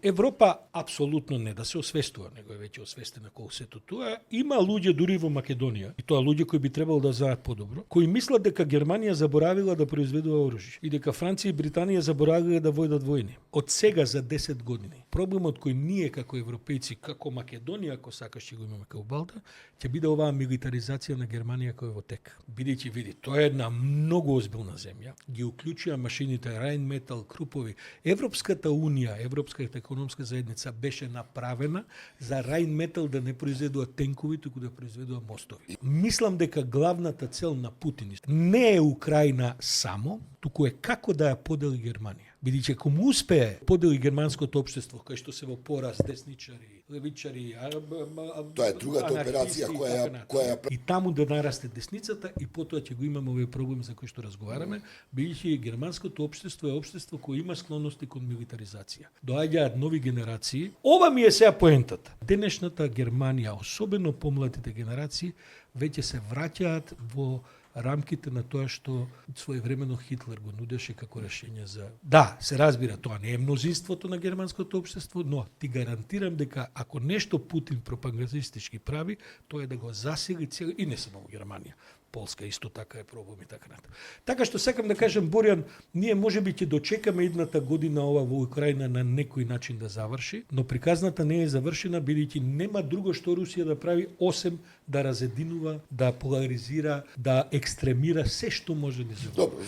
Европа апсолутно не да се освестува, него е веќе освестена колку сето тоа. Има луѓе дури во Македонија, и тоа луѓе кои би требало да знаат подобро, кои мислат дека Германија заборавила да произведува оружје и дека Франција и Британија заборавиле да водат војни. Од сега за 10 години, проблемот кој ние како европејци, како Македонија, ако сакаш ќе го имаме како Балта, ќе биде оваа милитаризација на Германија која е во тек. Бидејќи види, тоа е една многу озбилна земја, ги уклучува машините Rheinmetall, Крупови. Европската унија, Европската економска заедница беше направена за Rheinmetall да не произведува тенкови, туку да произведува мостови. Мислам дека главната цел на Путин не е Украина само, туку е како да ја подели Германија. Бидејќи ако му успее подели германското општество, кај што се во пораз десничари, левичари, тоа е другата операција која и таму да нарасте десницата и потоа ќе го имаме овој проблем за кој што разговараме, бидејќи германското општество е општество кој има склонности кон милитаризација. Доаѓаат нови генерации. Ова ми е сега поентата. Денешната Германија, особено помладите генерации, веќе се враќаат во рамките на тоа што своевремено Хитлер го нудеше како решение за... Да, се разбира, тоа не е мнозинството на германското општество, но ти гарантирам дека ако нешто Путин пропагандистички прави, тоа е да го засили цел и не само во Германија. Полска исто така е проблем и така натаму. Така што сакам да кажам, Боријан, ние можеби ќе дочекаме идната година ова во Украина на некој начин да заврши, но приказната не е завршена, бидејќи нема друго што Русија да прави осем да разединува, да поларизира, да екстремира се што може да се. Добро.